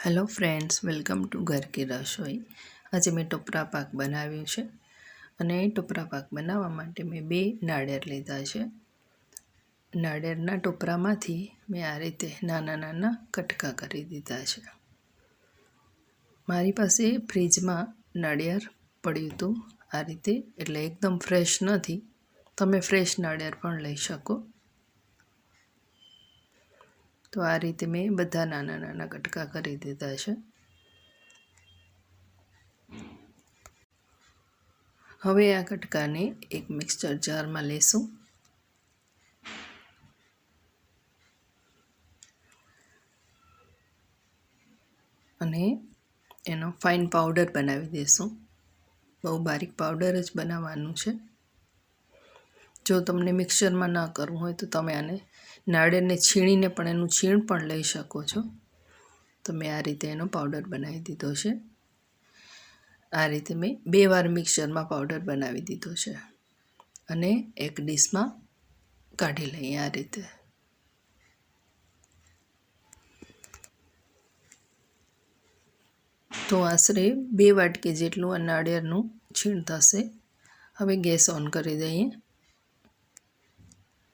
Hello friends, welcome to घर की रसोई। आज मैं टोपरा पाक बनाव्યું છે અને ટોપરા પાક બનાવવા માટે મેં 2 નાળિયેર લીધા છે। નાળિયેરના ટોપરામાંથી મેં આ રીતે નાના નાના કટકા કરી દીધા છે। મારી પાસે ફ્રીજમાં નાળિયેર પડ્યું હતું આ રીતે, એટલે એકદમ ફ્રેશ નથી, તમે ફ્રેશ નાળિયેર પણ લઈ શકો। તો આ રીતે મેં બધા નાના નાના કટકા કરી દીધા છે। હવે આ કટકાને એક મિક્સર જારમાં લેશું અને એનો ફાઇન પાવડર બનાવી દેશું। બહુ બારીક પાવડર જ બનાવવાનું છે। જો તમને મિક્સરમાં ના કરવું હોય તો તમે આને નાળિયેરને છીણીને પણ એનું છીણ પણ લઈ શકો છો। તો મેં આ રીતે એનો પાવડર બનાવી દીધો છે। આ રીતે મેં 2 વાર મિક્સરમાં પાવડર બનાવી દીધો છે અને એક ડીશમાં કાઢી લઈએ આ રીતે। તો આશરે 2 વાટકી જેટલું આ નાળિયેરનું છીણ થશે। હવે ગેસ ઓન કરી દઈએ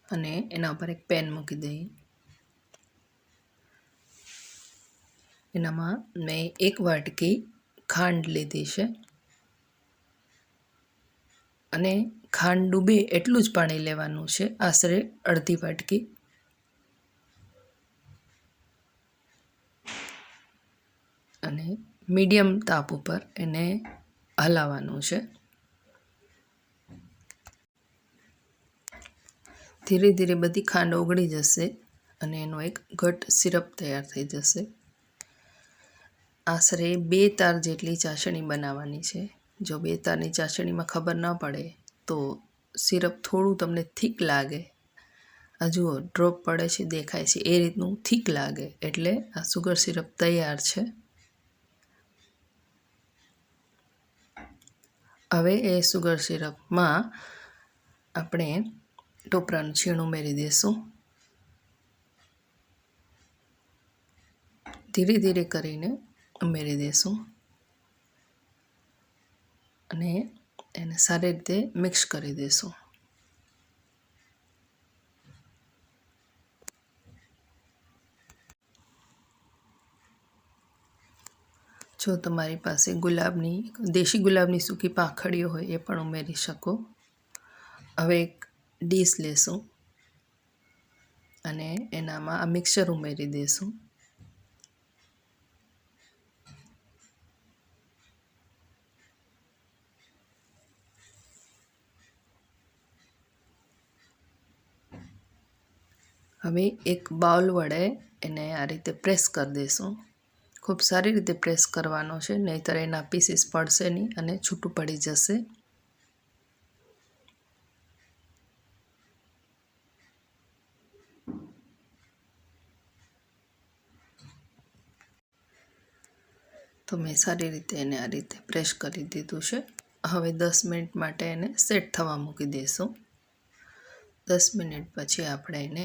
અને એના ઉપર એક પેન મૂકી દઈએ। એનામાં મેં 1 વાટકી ખાંડ લીધી છે અને ખાંડ ડૂબે એટલું જ પાણી લેવાનું છે, આશરે અડધી વાટકી। અને મીડિયમ તાપ ઉપર એને હલાવવાનું છે। ધીરે ધીરે બધી ખાંડ ઓગળી જશે અને એનો એક ઘટ સિરપ તૈયાર થઈ જશે। આશરે 2 તાર જેટલી ચાસણી બનાવવાની છે। જો 2 તારની ચાસણીમાં ખબર ન પડે તો સિરપ થોડું તમને થીક લાગે, આ જુઓ ડ્રોપ પડે છે, દેખાય છે, એ રીતનું થીક લાગે એટલે આ સુગર સિરપ તૈયાર છે। હવે એ સુગર સિરપમાં આપણે ટોપરાનું છીણ ઉમેરી દઈશું। ધીરે ધીરે કરીને ઉમેરી દઈશું અને એને સારી રીતે મિક્સ કરી દઈશું। જો તમારી પાસે દેશી ગુલાબની સૂકી પાંખડીઓ હોય એ પણ ઉમેરી શકો। હવે એક ડીશ લેશું અને એનામાં આ મિક્સર ઉમેરી દઈશું। હવે એક બાઉલ વડે એને આ રીતે પ્રેસ કરી દઈશું। ખૂબ સારી રીતે પ્રેસ કરવાનો છે, નહીંતર એના પીસીસ પડશે નહીં અને છૂટું પડી જશે। તો મેં સારી રીતે એને આ રીતે પ્રેસ કરી દીધું છે। હવે 10 મિનિટ માટે એને સેટ થવા મૂકી દઈશું। 10 મિનિટ પછી આપણે એને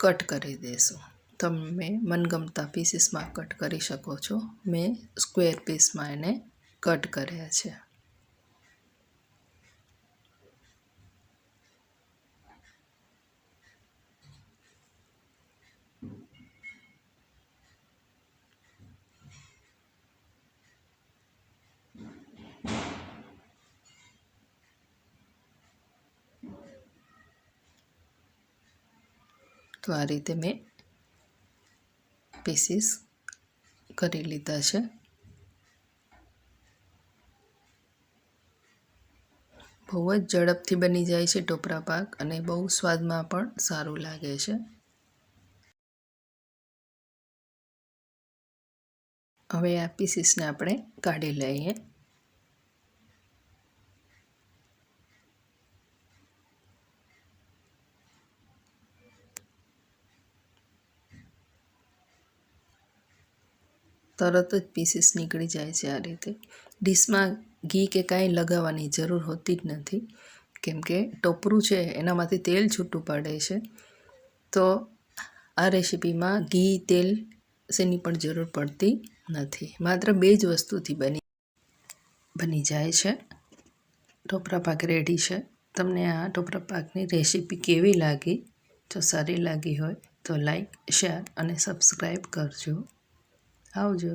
કટ કરી દઈશું। તમે મનગમતા પીસીસમાં કટ કરી શકો છો। મેં સ્ક્વેર પીસમાં એને કટ કર્યા છે। તો આ રીતે મેં પીસીસ કરી લીધા છે। બહુ જ ઝડપથી બની જાય છે ટોપરા પાક અને બહુ સ્વાદમાં પણ સારું લાગે છે। હવે આ પીસીસને આપણે કાઢી લઈએ। તરત જ પીસીસ નીકળી જાય છે આ રીતે। ડીશમાં ઘી કે કાંઈ લગાવવાની જરૂર હોતી જ નથી, કેમ કે ટોપરું છે એનામાંથી તેલ છૂટું પડે છે। તો આ રેસીપીમાં ઘી તેલ શેની પણ જરૂર પડતી નથી. માત્ર 2 જ વસ્તુથી બની જાય છે. ટોપરા પાક રેડી છે. તમને આ ટોપરા પાકની રેસીપી કેવી લાગી? જો સારી લાગી હોય તો લાઈક, શેર અને સબસ્ક્રાઈબ કરજો. આવજો.